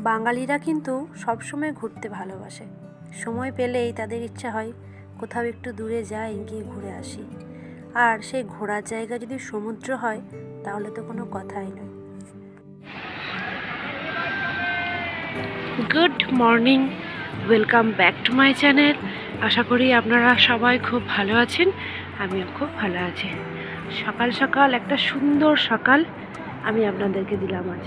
বাঙালিরা কিন্তু সবসময় ঘুরতে ভালোবাসে। সময় পেলেই তাদের ইচ্ছা হয় কোথাও একটু দূরে যাই, গিয়ে ঘুরে আসি। আর সেই ঘোরার জায়গা যদি সমুদ্র হয় তাহলে তো কোনো কথাই নয়। Good morning, welcome back to my channel. আশা করি আপনারা সবাই খুব ভালো আছেন, আমিও খুব ভালো আছি। সকাল সকাল একটা সুন্দর সকাল আমি আপনাদেরকে দিলাম আজ।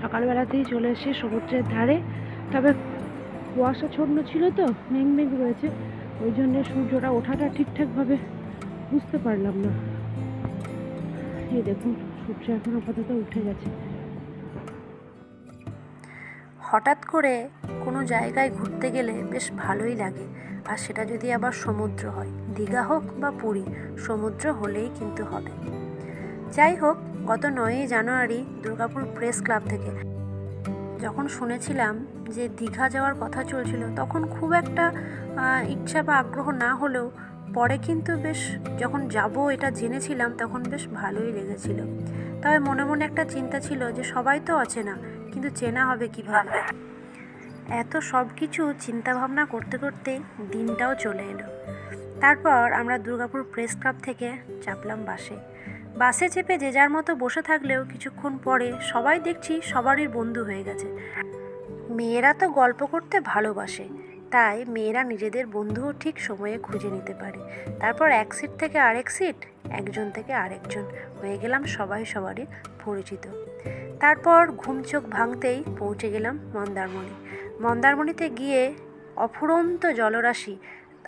সকালবেলাতেই চলে এসে সমুদ্রের ধারে, তবে কুয়াশাচ্ছন্ন ছিল তো, মেঘ রয়েছে, ওই জন্য সূর্যটা ওঠাটা ঠিকঠাকভাবে বুঝতে পারলাম না। এই দেখুন, সূর্য এখন আপাতত উঠে গেছে। হঠাৎ করে কোনো জায়গায় ঘুরতে গেলে বেশ ভালোই লাগে, আর সেটা যদি আবার সমুদ্র হয়, দীঘা হোক বা পুরী, সমুদ্র হলেই কিন্তু হবে। যাই হোক, গত 9ই জানুয়ারি দুর্গাপুর প্রেস ক্লাব থেকে যখন শুনেছিলাম যে দীঘা যাওয়ার কথা চলছিল, তখন খুব একটা ইচ্ছা বা আগ্রহ না হলেও পরে কিন্তু বেশ যখন যাব এটা জেনেছিলাম তখন বেশ ভালোই লেগেছিল। তবে মনে মনে একটা চিন্তা ছিল যে সবাই তো অচেনা, কিন্তু চেনা হবে কিভাবে। এত সব কিছু চিন্তাভাবনা করতে করতে দিনটাও চলে এলো। তারপর আমরা দুর্গাপুর প্রেস ক্লাব থেকে চাপলাম বাসে চেপে যে যার মতো বসে থাকলেও কিছুক্ষণ পরে সবাই দেখছি সবারই বন্ধু হয়ে গেছে। মেয়েরা তো গল্প করতে ভালোবাসে, তাই মেয়েরা নিজেদের বন্ধুও ঠিক সময়ে খুঁজে নিতে পারে। তারপর এক সিট থেকে আরেক সিট, একজন থেকে আরেকজন হয়ে গেলাম সবাই সবারই পরিচিত। তারপর ঘুম চোখ ভাঙতেই পৌঁছে গেলাম মন্দারমণিতে গিয়ে অফুরন্ত জলরাশি,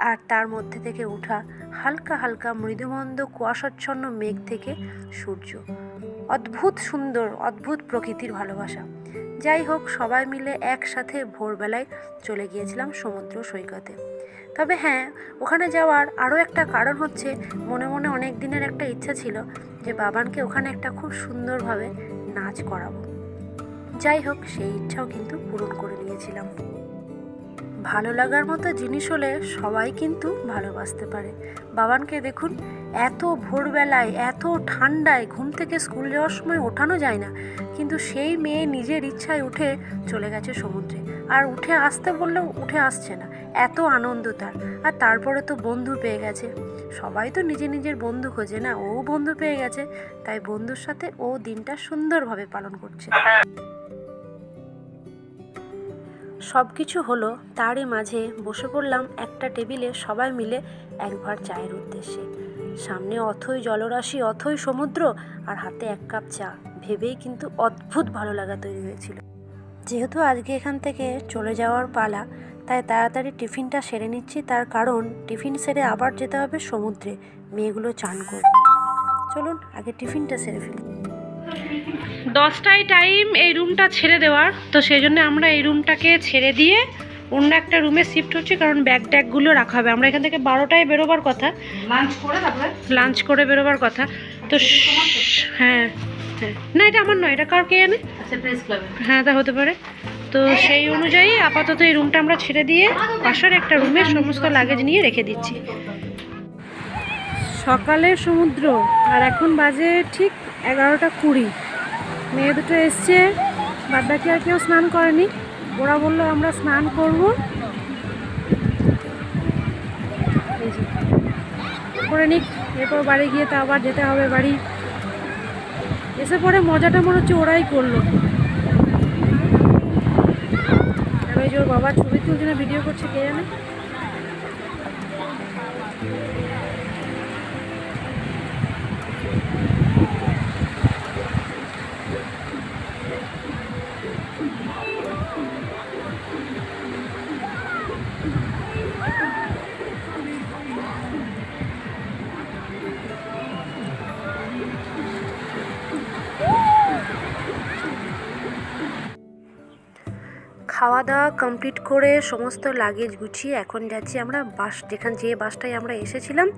আর তার মধ্যে থেকে ওঠা হালকা হালকা মৃদুমন্দ কুয়াশাচ্ছন্ন মেঘ থেকে সূর্য, অদ্ভুত সুন্দর, অদ্ভুত প্রকৃতির ভালোবাসা। যাই হোক, সবাই মিলে একসাথে ভোরবেলায় চলে গিয়েছিলাম সমুদ্র সৈকতে। তবে হ্যাঁ, ওখানে যাওয়ার আরও একটা কারণ হচ্ছে, মনে মনে অনেক দিনের একটা ইচ্ছা ছিল যে বাবানকে ওখানে একটা খুব সুন্দরভাবে নাচ করাবো। যাই হোক, সেই ইচ্ছাও কিন্তু পূরণ করে নিয়েছিলাম। ভালো লাগার মতো জিনিস হলে সবাই কিন্তু ভালোবাসতে পারে। বাবানকে দেখুন, এত ভোরবেলায় এত ঠান্ডায় ঘুম থেকে স্কুল যাওয়ার সময় ওঠানো যায় না, কিন্তু সেই মেয়ে নিজের ইচ্ছায় উঠে চলে গেছে সমুদ্রে। আর উঠে আসতে বললেও উঠে আসছে না, এত আনন্দ তার। আর তারপরে তো বন্ধু পেয়ে গেছে, সবাই তো নিজের বন্ধু খোঁজে না, ও বন্ধু পেয়ে গেছে, তাই বন্ধুর সাথে ও দিনটা সুন্দরভাবে পালন করছে। সব কিছু হলো, তারই মাঝে বসে পড়লাম একটা টেবিলে সবাই মিলে একবার চায়ের উদ্দেশ্যে। সামনে অথই জলরাশি, অথই সমুদ্র, আর হাতে এক কাপ চা। ভেবেই কিন্তু অদ্ভুত ভালো লাগা তৈরি হয়েছিল। যেহেতু আজকে এখান থেকে চলে যাওয়ার পালা, তাই তাড়াতাড়ি টিফিনটা সেরে নিচ্ছি। তার কারণ টিফিন সেরে আবার যেতে হবে সমুদ্রে, মেয়েগুলো চান করবে। চলুন আগে টিফিনটা সেরে ফেলি। 10টায় টাইম এই রুমটা ছেড়ে দেওয়ার, তো সেই জন্য আমরা এই রুমটাকে ছেড়ে দিয়ে অন্য একটা রুমে শিফট হচ্ছি, কারণ ব্যাগ ট্যাগগুলো রাখা হবে। আমরা এখান থেকে 12টায় বেরোবার কথা, লাঞ্চ করে বেরোবার কথা। তো হ্যাঁ হ্যাঁ, না এটা আমার নয়, এটা কার কে জানে। হ্যাঁ, তা হতে পারে। তো সেই অনুযায়ী আপাতত এই রুমটা আমরা ছেড়ে দিয়ে পাশের একটা রুমে সমস্ত লাগেজ নিয়ে রেখে দিচ্ছি। সকালের সমুদ্র, আর এখন বাজে ঠিক 11টা 20। মেয়ে দুটো এসছে, বাদবাকি আর কেউ স্নান করেনি। ওরা বললো আমরা স্নান করবো, করে নিক, এরপর বাড়ি গিয়ে তা আবার যেতে হবে বাড়ি। এসে পরে মজাটা মনে হচ্ছে ওরাই করলো। আর ওই যে ওর বাবা ছবি তুলছে না ভিডিও করছে, কে জানে। খাওয়া দাওয়া কমপ্লিট করে সমস্ত লাগেজ গুছিয়ে এখন যাচ্ছি আমরা যে বাসটায় আমরা এসেছিলাম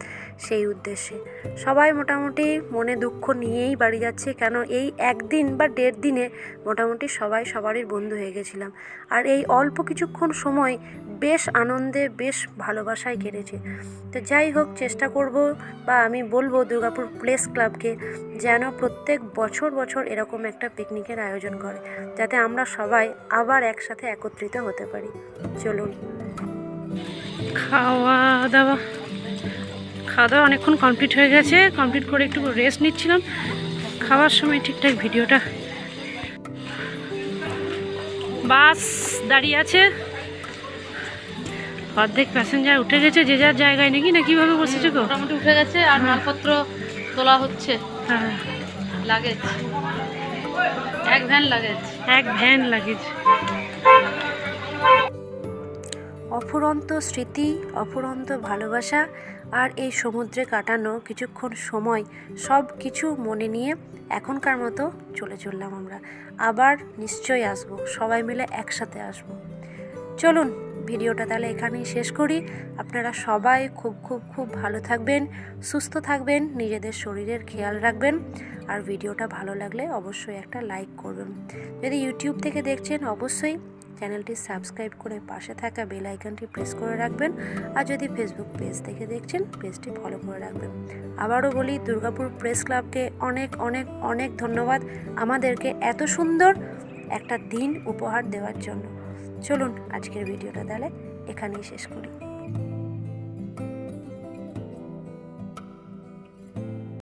সেই উদ্দেশ্যে। সবাই মোটামুটি মনে দুঃখ নিয়েই বাড়ি যাচ্ছে, কেন এই 1 দিন বা 1.5 দিনে মোটামুটি সবাই সবারই বন্ধু হয়ে গেছিলাম। আর এই অল্প কিছুক্ষণ সময় বেশ আনন্দে বেশ ভালোবাসায় কেটেছে। তো যাই হোক, চেষ্টা করব বা আমি বলবো দুর্গাপুর প্লেস ক্লাবকে যেন প্রত্যেক বছর এরকম একটা পিকনিকের আয়োজন করে, যাতে আমরা সবাই আবার একসাথে একত্রিত হতে পারি। চলুন। খাওয়া দাওয়া অনেকক্ষণ কমপ্লিট হয়ে গেছে। কমপ্লিট করে একটু রেস্ট নিচ্ছিলাম। খাওয়ার সময় ঠিকঠাক ভিডিওটা, বাস দাঁড়িয়ে আছে, অর্ধেক প্যাসেঞ্জার উঠে গেছে যে যার জায়গায়, নাকি না কিভাবে বসেছে গো? মোটামুটি উঠে গেছে আর মালপত্র তোলা হচ্ছে। হ্যাঁ, লাগেজ এক ভ্যান লাগেজ। অফুরন্ত স্মৃতি, অফুরন্ত ভালোবাসা আর এই সমুদ্রে কাটানো কিছুক্ষণ সময় সব কিছু মনে নিয়ে এখনকার মতো চললাম আমরা। আবার নিশ্চয়ই আসবো, সবাই মিলে একসাথে আসবো। চলুন ভিডিওটা তাহলে এখানেই শেষ করি। আপনারা সবাই খুব ভালো থাকবেন, সুস্থ থাকবেন, নিজেদের শরীরের খেয়াল রাখবেন। আর ভিডিওটা ভালো লাগলে অবশ্যই একটা লাইক করবেন। যদি ইউটিউব থেকে দেখছেন অবশ্যই চ্যানেলটি সাবস্ক্রাইব করে পাশে থাকা বেল আইকনটি প্রেস করে রাখবেন। আর যদি ফেসবুক পেজ থেকে দেখছেন পেজটি ফলো করে রাখবেন। আবারও বলি, দুর্গাপুর প্রেস ক্লাবকে অনেক ধন্যবাদ আমাদেরকে এত সুন্দর একটা দিন উপহার দেওয়ার জন্য। চলুন আজকের ভিডিওটা তাহলে এখানেই শেষ করি।